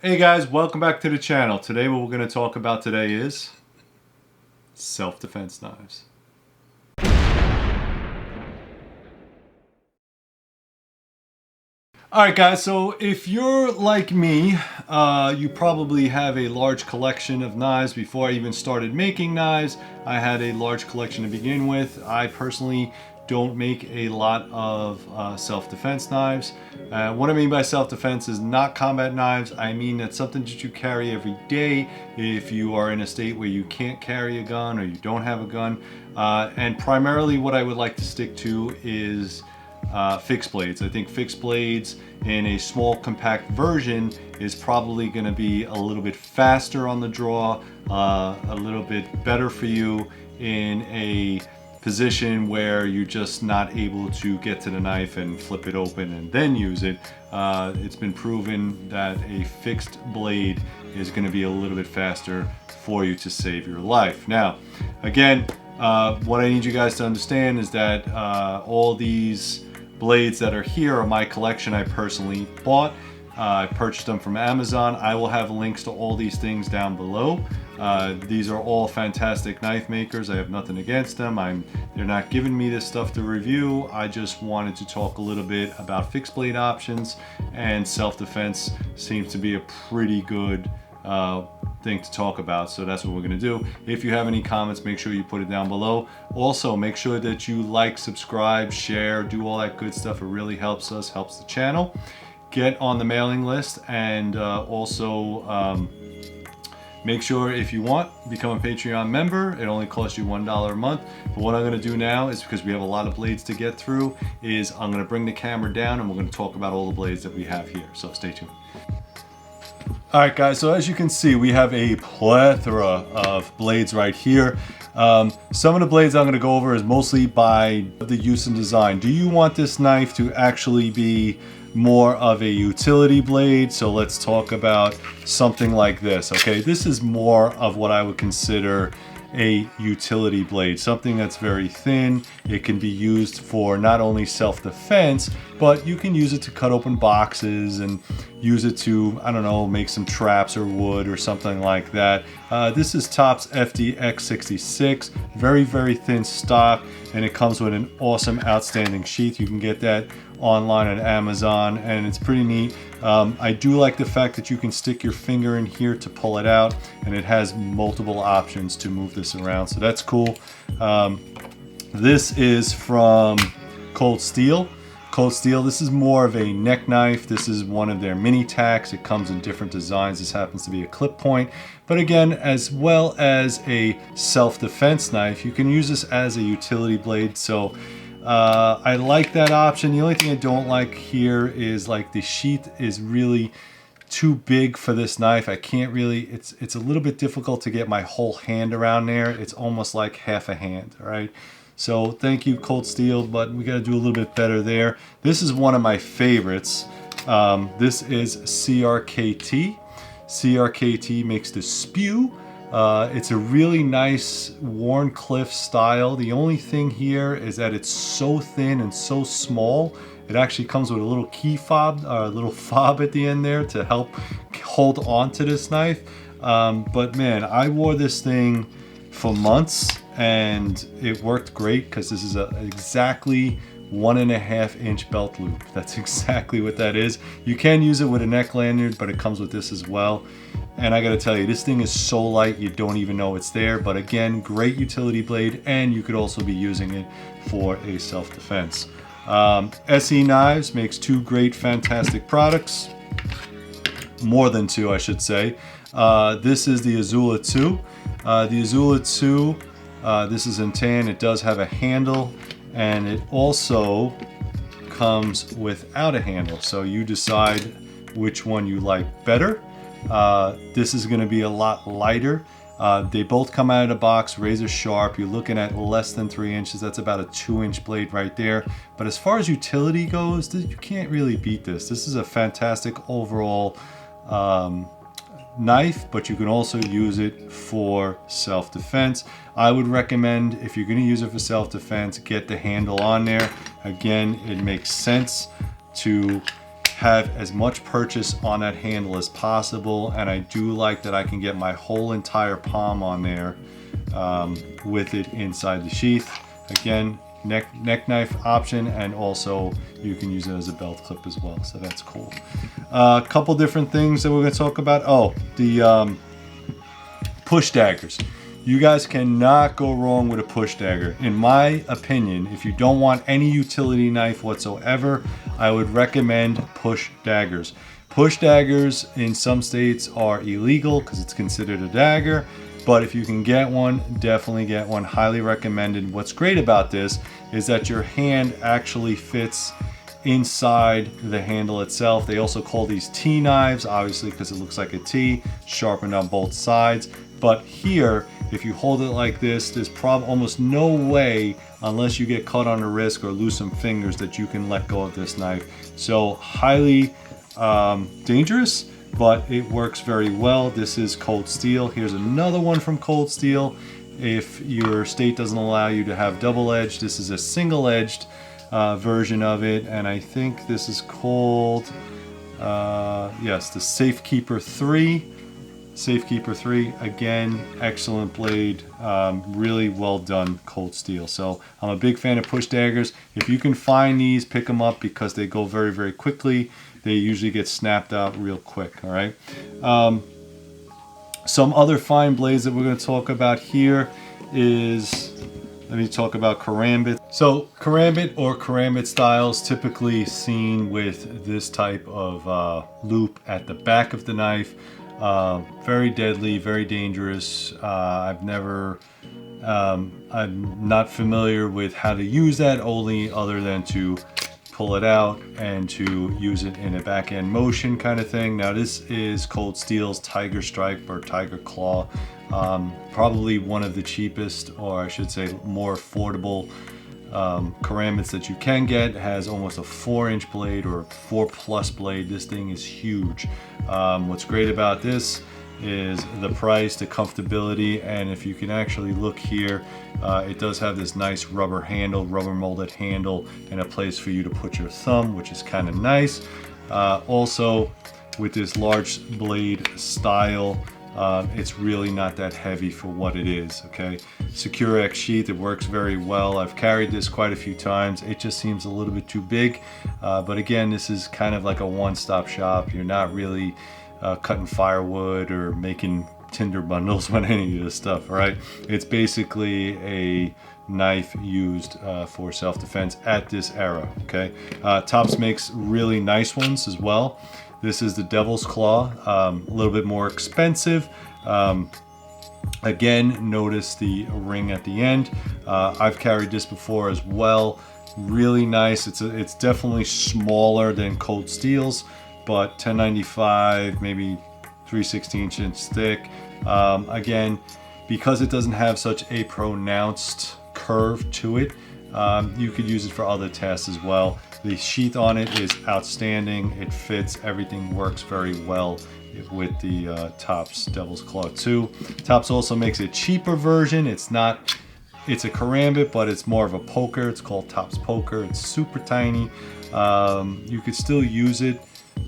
Hey guys, welcome back to the channel. Today what we're going to talk about today is self-defense knives. Alright guys, so if you're like me, you probably have a large collection of knives. Before I even started making knives, I had a large collection to begin with. I personally don't make a lot of self-defense knives. What I mean by self-defense is not combat knives. I mean that's something that you carry every day if you are in a state where you can't carry a gun or you don't have a gun. And primarily what I would like to stick to is fixed blades. I think fixed blades in a small compact version is probably going to be a little bit faster on the draw, a little bit better for you in a position where you're just not able to get to the knife and flip it open and then use it. It's been proven that a fixed blade is going to be a little bit faster for you to save your life. Now, again, what I need you guys to understand is that all these blades that are here are my collection. I personally bought. I purchased them from Amazon. I will have links to all these things down below. These are all fantastic knife makers. I have nothing against them. They're not giving me this stuff to review. I just wanted to talk a little bit about fixed blade options, and self-defense seems to be a pretty good thing to talk about, so that's what we're going to do. If you have any comments, make sure you put it down below. Also, make sure that you like, subscribe, share, do all that good stuff. It really helps us, helps the channel. Get on the mailing list, and also make sure, if you want, become a Patreon member. It only costs you $1 a month. But what I'm going to do now is, because we have a lot of blades to get through, is I'm going to bring the camera down and we're going to talk about all the blades that we have here. So stay tuned. Alright guys, so as you can see, we have a plethora of blades right here. Some of the blades I'm going to go over is mostly by the use and design. Do you want this knife to actually be more of a utility blade? So let's talk about something like this. Okay, this is more of what I would consider a utility blade, something that's very thin. It can be used for not only self-defense, but you can use it to cut open boxes and use it to, I don't know, make some traps or wood or something like that. This is Topps FDX66, very, very thin stock, and it comes with an awesome, outstanding sheath. You can get that online at Amazon, and it's pretty neat. I do like the fact that you can stick your finger in here to pull it out, and it has multiple options to move this around, so that's cool. This is from Cold Steel. Cold Steel, this is more of a neck knife. This is one of their mini tacks. It comes in different designs. This happens to be a clip point. But again, as well as a self-defense knife, you can use this as a utility blade. So I like that option. The only thing I don't like here is like the sheath is really too big for this knife. I can't really, it's a little bit difficult to get my whole hand around there. It's almost like half a hand, all right? So thank you, Cold Steel, but we got to do a little bit better there. This is one of my favorites. This is CRKT. CRKT makes the Spew. It's a really nice Warncliffe style. The only thing here is that it's so thin and so small. It actually comes with a little key fob, a little fob at the end there to help hold on to this knife. But man, I wore this thing for months and it worked great, because this is exactly 1.5 inch belt loop. That's exactly what that is. You can use it with a neck lanyard, but it comes with this as well. And I gotta tell you, this thing is so light you don't even know it's there. But again, great utility blade, and you could also be using it for a self-defense. SE Knives makes two great, fantastic products. More than two, I should say. This is the Azula 2. The Azula 2, this is in tan. It does have a handle, and it also comes without a handle. So you decide which one you like better. This is going to be a lot lighter. They both come out of the box razor sharp. You're looking at less than 3 inches. That's about a 2-inch blade right there. But as far as utility goes, you can't really beat this. This is a fantastic overall knife, but you can also use it for self-defense. I would recommend, if you're going to use it for self-defense, get the handle on there. Again, it makes sense to have as much purchase on that handle as possible, and I do like that I can get my whole entire palm on there with it inside the sheath. Again, neck knife option, and also you can use it as a belt clip as well, so that's cool. A couple different things that we're going to talk about. Oh, the push daggers. You guys cannot go wrong with a push dagger. In my opinion, if you don't want any utility knife whatsoever, I would recommend push daggers. Push daggers in some states are illegal because it's considered a dagger, but if you can get one, definitely get one. Highly recommended. What's great about this is that your hand actually fits inside the handle itself. They also call these T knives, obviously because it looks like a T, sharpened on both sides. But here, if you hold it like this, there's almost no way, unless you get cut on the wrist or lose some fingers, that you can let go of this knife. So highly dangerous, but it works very well. This is Cold Steel. Here's another one from Cold Steel. If your state doesn't allow you to have double-edged, this is a single-edged version of it, and I think this is called, yes, the Safekeeper 3. Safekeeper 3, again, excellent blade, really well done Cold Steel. So I'm a big fan of push daggers. If you can find these, pick them up because they go very, very quickly. They usually get snapped out real quick, all right? Some other fine blades that we're going to talk about here is, let me talk about Karambit. So Karambit or Karambit styles, typically seen with this type of loop at the back of the knife. Very deadly, very dangerous. I'm not familiar with how to use that, only other than to pull it out and to use it in a backhand motion kind of thing. Now this is Cold Steel's Tiger Stripe or Tiger Claw. Probably one of the cheapest, or I should say more affordable Karambits that you can get. It has almost a 4-inch blade or 4+ blade. This thing is huge. What's great about this is the price, the comfortability, and if you can actually look here, it does have this nice rubber handle, rubber molded handle, and a place for you to put your thumb, which is kind of nice. Also, with this large blade style, it's really not that heavy for what it is, okay? Secure X sheath, it works very well. I've carried this quite a few times. It just seems a little bit too big, but again, this is kind of like a one-stop shop. You're not really cutting firewood or making tinder bundles with any of this stuff, all right? It's basically a knife used for self-defense at this era, okay? Tops makes really nice ones as well. This is the Devil's Claw, a little bit more expensive. Again, notice the ring at the end. I've carried this before as well. Really nice. It's definitely smaller than Cold Steel's, but 1095, maybe 3/16 inch thick. Again, because it doesn't have such a pronounced curve to it, you could use it for other tasks as well. The sheath on it is outstanding. It fits, everything works very well with the Tops Devil's Claw 2. Tops also makes a cheaper version. It's a Karambit, but it's more of a poker. It's called Tops Poker. It's super tiny. You could still use it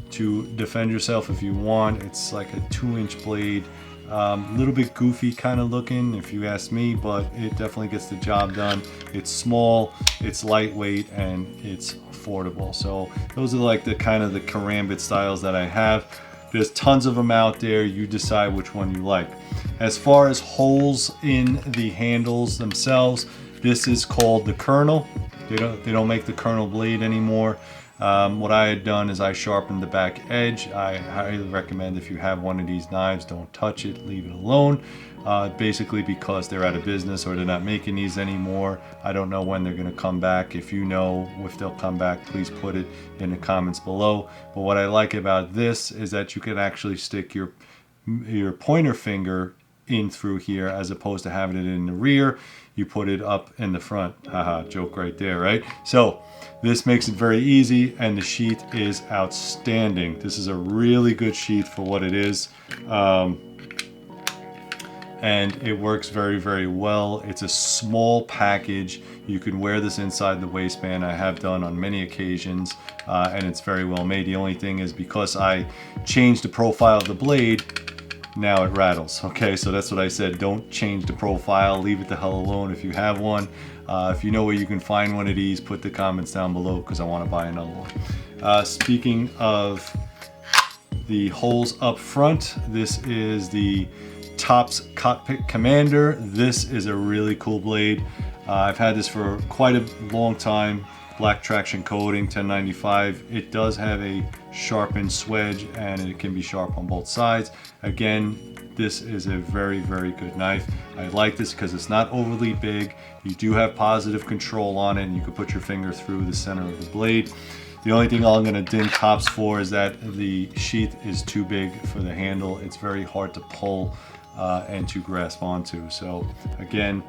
to defend yourself if you want. It's like a 2-inch blade. A little bit goofy kind of looking if you ask me, but it definitely gets the job done. It's small, it's lightweight, and it's affordable. So those are like the kind of the Karambit styles that I have. There's tons of them out there. You decide which one you like. As far as holes in the handles themselves, this is called the Colonel. They don't make the Colonel blade anymore. What I had done is I sharpened the back edge. I highly recommend, if you have one of these knives, don't touch it, leave it alone. Basically because they're out of business or they're not making these anymore. I don't know when they're going to come back. If you know if they'll come back, please put it in the comments below. But what I like about this is that you can actually stick your pointer finger in through here as opposed to having it in the rear. You put it up in the front. Haha, joke right there, right? So this makes it very easy, and the sheath is outstanding. This is a really good sheath for what it is. and it works very, very well. It's a small package. You can wear this inside the waistband. I have done on many occasions, and it's very well made. The only thing is, because I changed the profile of the blade, now it rattles. Okay, so that's what I said. Don't change the profile. Leave it the hell alone if you have one. If you know where you can find one of these, put the comments down below, because I want to buy another one. Speaking of the holes up front, this is the Tops Cockpit Commander. This is a really cool blade. I've had this for quite a long time. Black traction coating, 1095. It does have a sharpened swedge, and it can be sharp on both sides. Again, this is a very, very good knife. I like this because it's not overly big. You do have positive control on it, and you can put your finger through the center of the blade. The only thing I'm going to ding tops for is that the sheath is too big for the handle. It's very hard to pull and to grasp onto. So again,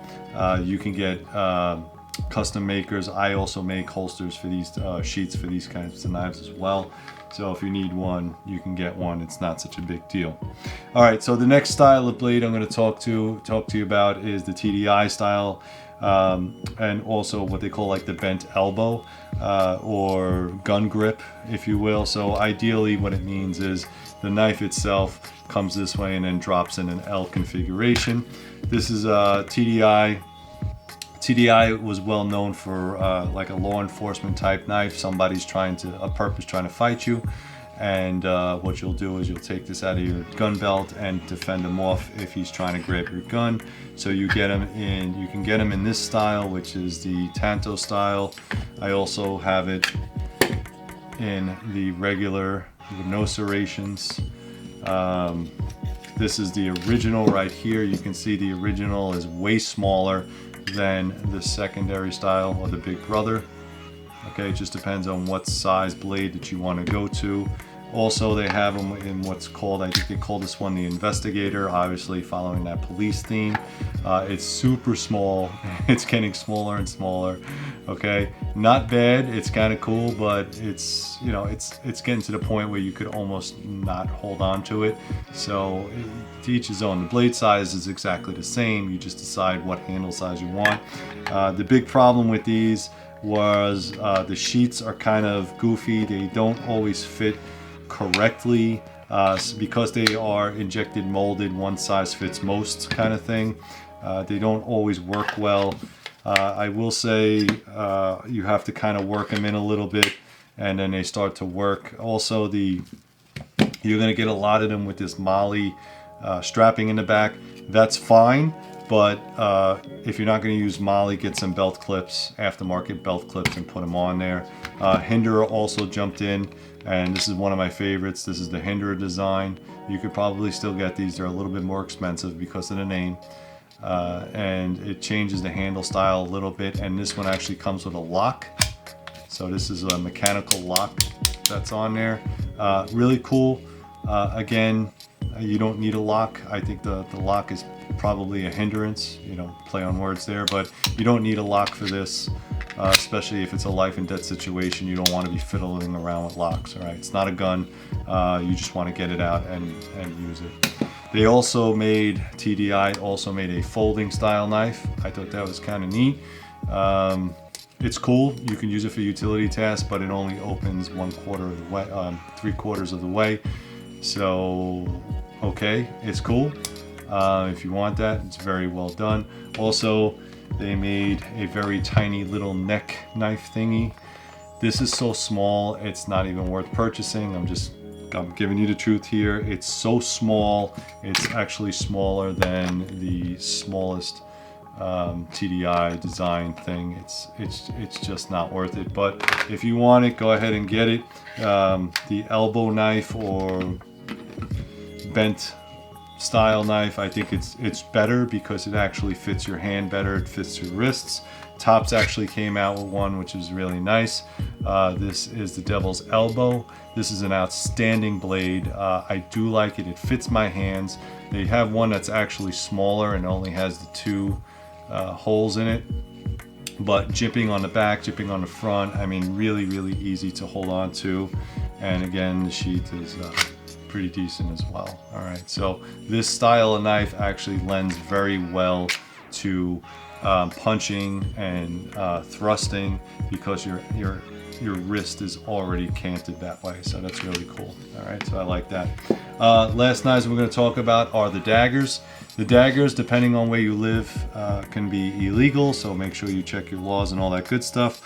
you can get custom makers. I also make holsters for these sheets for these kinds of knives as well. So if you need one, you can get one. It's not such a big deal. All right, so the next style of blade I'm going to talk to you about is the TDI style, and also what they call like the bent elbow or gun grip, if you will. So ideally, what it means is the knife itself comes this way and then drops in an L configuration. This is TDI. TDI was well known for like a law enforcement type knife. Somebody's trying to fight you, and what you'll do is you'll take this out of your gun belt and defend him off if he's trying to grab your gun. So you can get him in this style, which is the Tanto style. I also have it in the regular with no serrations. This is the original right here. You can see the original is way smaller than the secondary style or the big brother. Okay, it just depends on what size blade that you want to go to. Also, they have them in what's called, I think they call this one the Investigator, obviously following that police theme. It's super small. It's getting smaller and smaller. Okay, not bad. It's kind of cool, but it's, you know, it's getting to the point where you could almost not hold on to it. So to each his own. The blade size is exactly the same. You just decide what handle size you want. The big problem with these was the sheets are kind of goofy. They don't always fit correctly because they are injected molded, one size fits most kind of thing. They don't always work well. I will say you have to kind of work them in a little bit, and then they start to work. Also, you're going to get a lot of them with this MOLLE strapping in the back. That's fine, but if you're not going to use MOLLE, get some belt clips, aftermarket belt clips, and put them on there. Hinderer also jumped in, and this is one of my favorites. This is the Hinderer design. You could probably still get these. They're a little bit more expensive because of the name. And it changes the handle style a little bit, and this one actually comes with a lock. So this is a mechanical lock that's on there. Really cool. Again, you don't need a lock. I think the lock is probably a hindrance, you know, play on words there, but you don't need a lock for this, especially if it's a life and death situation. You don't want to be fiddling around with locks. All right, it's not a gun. You just want to get it out and use it. They also made, TDI also made a folding style knife. I thought that was kind of neat. It's cool. You can use it for utility tasks, but it only opens 1/4 of the way, 3/4 of the way. So, okay, it's cool. If you want that, it's very well done. Also, they made a very tiny little neck knife thingy. This is so small, it's not even worth purchasing. I'm giving you the truth here. It's so small, it's actually smaller than the smallest TDI design thing. It's just not worth it. But if you want it, go ahead and get it. The elbow knife or bent style knife, I think it's better because it actually fits your hand better. It fits your wrists. Tops actually came out with one which is really nice. This is the Devil's Elbow. This is an outstanding blade. I do like it. It fits my hands. They have one that's actually smaller and only has the 2 holes in it. But jipping on the back, jipping on the front, I mean, really, really easy to hold on to. And again, the sheath is pretty decent as well. All right, so this style of knife actually lends very well to punching and thrusting, because your wrist is already canted that way, so that's really cool. All right, so I like that. Last knives we're going to talk about are the daggers. The daggers, depending on where you live, can be illegal, so make sure you check your laws and all that good stuff.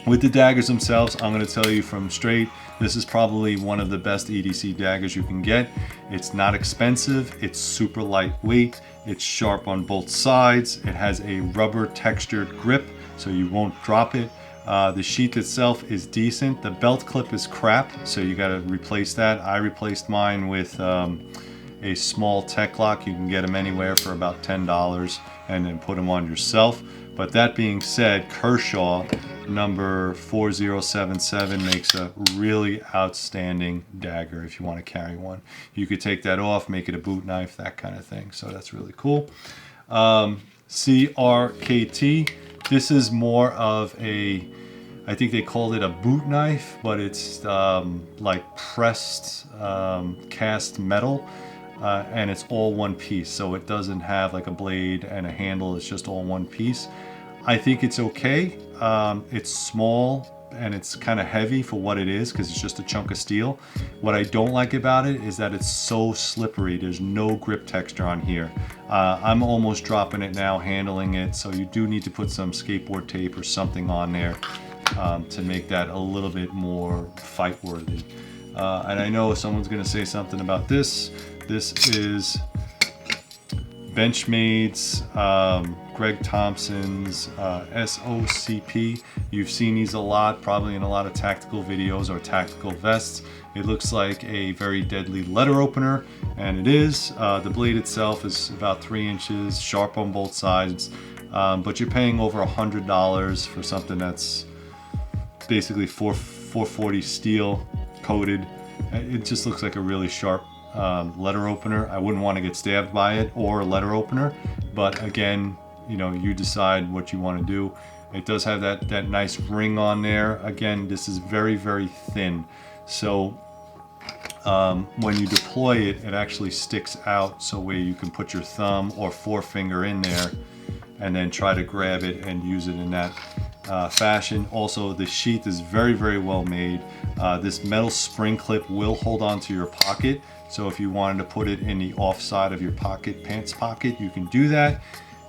With the daggers themselves, I'm going to tell you from straight, this is probably one of the best EDC daggers you can get. It's not expensive, it's super lightweight, it's sharp on both sides, it has a rubber textured grip so you won't drop it. The sheath itself is decent. The belt clip is crap, so you got to replace that. I replaced mine with a small tech lock. You can get them anywhere for about $10 and then put them on yourself. But that being said, Kershaw number 4077 makes a really outstanding dagger if you want to carry one. You could take that off, make it a boot knife, that kind of thing. So that's really cool. CRKT, this is more of a, I think they called it a boot knife, but it's like pressed cast metal. And it's all one piece, so it doesn't have like a blade and a handle. It's just all one piece. I think it's okay. It's small and it's kind of heavy for what it is, because it's just a chunk of steel. What I don't like about it is that it's so slippery. There's no grip texture on here. I'm almost dropping it now handling it, so you do need to put some skateboard tape or something on there to make that a little bit more fight worthy. And I know someone's going to say something about this. This is Benchmade's, Greg Thompson's SOCP. You've seen these a lot, probably in a lot of tactical videos or tactical vests. It looks like a very deadly letter opener, and it is. The blade itself is about 3 inches, sharp on both sides, but you're paying over $100 for something that's basically 440 steel coated. It just looks like a really sharp letter opener. I wouldn't want to get stabbed by it or a letter opener, but again, you know, you decide what you want to do. It does have that nice ring on there. Again, this is very, very thin, so when you deploy it, it actually sticks out, so where you can put your thumb or forefinger in there and then try to grab it and use it in that fashion. Also, the sheath is very, very well made. This metal spring clip will hold on to your pocket, so if you wanted to put it in the off side of your pocket, pants pocket, you can do that.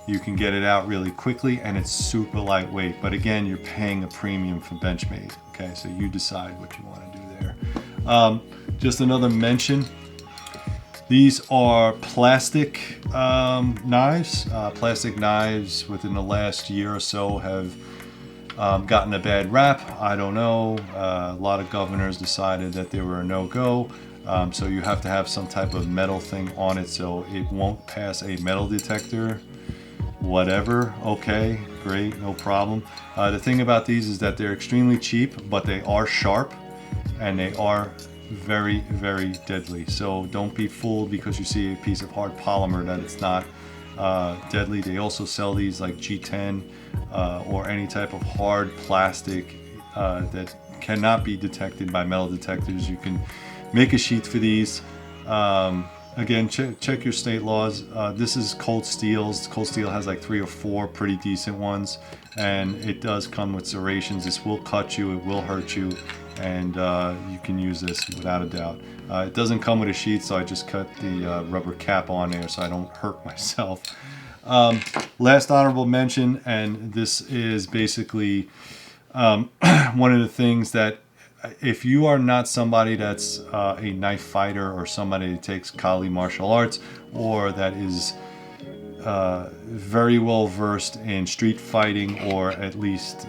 You can get it out really quickly, and it's super lightweight, but again, you're paying a premium for Benchmade. Okay, so you decide what you want to do there. Just another mention, these are plastic knives. Plastic knives within the last year or so have gotten a bad rap. I don't know. A lot of governors decided that they were a no-go. So you have to have some type of metal thing on it so it won't pass a metal detector. Whatever, okay, great, no problem. The thing about these is that they're extremely cheap, but they are sharp and they are very, very deadly. So don't be fooled because you see a piece of hard polymer that it's not deadly. They also sell these like G10 or any type of hard plastic that cannot be detected by metal detectors. You can make a sheath for these. Again, check your state laws. This is Cold Steel's. Cold Steel has like 3 or 4 pretty decent ones, and it does come with serrations. This will cut you, it will hurt you, and you can use this without a doubt. It doesn't come with a sheath, so I just cut the rubber cap on there so I don't hurt myself. Last honorable mention, and this is basically one of the things that, if you are not somebody that's a knife fighter or somebody that takes Kali martial arts, or that is very well versed in street fighting, or at least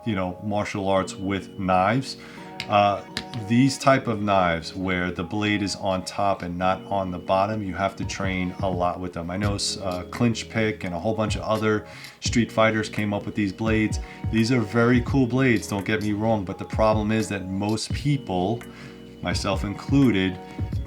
you know, martial arts with knives, these type of knives where the blade is on top and not on the bottom, you have to train a lot with them. I know Clinch Pick and a whole bunch of other street fighters came up with these blades. These are very cool blades, don't get me wrong, but the problem is that most people, myself included,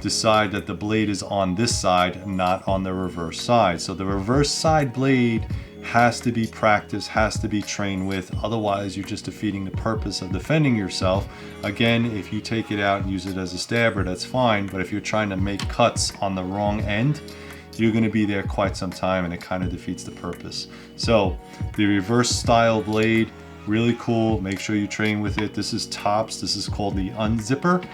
decide that the blade is on this side and not on the reverse side. So the reverse side blade has to be practiced, has to be trained with. Otherwise, you're just defeating the purpose of defending yourself. Again, if you take it out and use it as a stabber, that's fine. But if you're trying to make cuts on the wrong end, you're going to be there quite some time, and it kind of defeats the purpose. So the reverse style blade, really cool. Make sure you train with it. This is Tops. This is called the Unzipper.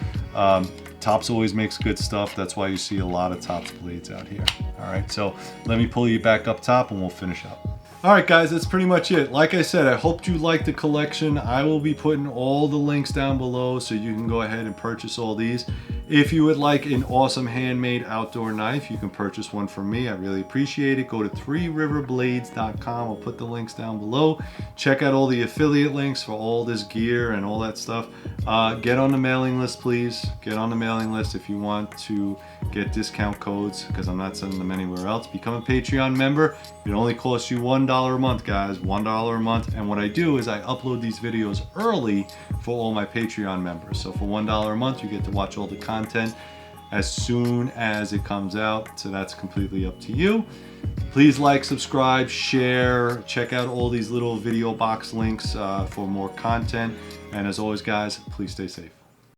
Tops always makes good stuff. That's why you see a lot of Tops blades out here. All right, so let me pull you back up top and we'll finish up. All right, guys, that's pretty much it. Like I said, I hope you liked the collection. I will be putting all the links down below so you can go ahead and purchase all these. If you would like an awesome handmade outdoor knife, you can purchase one from me. I really appreciate it. Go to 3riverblades.com. I'll put the links down below. Check out all the affiliate links for all this gear and all that stuff. Get on the mailing list, please. Get on the mailing list if you want to get discount codes, because I'm not sending them anywhere else. Become a Patreon member. It only costs you $1 a month, guys. $1 a month. And what I do is I upload these videos early for all my Patreon members. So for $1 a month, you get to watch all the content as soon as it comes out. So that's completely up to you. Please like, subscribe, share, check out all these little video box links for more content. And as always, guys, please stay safe.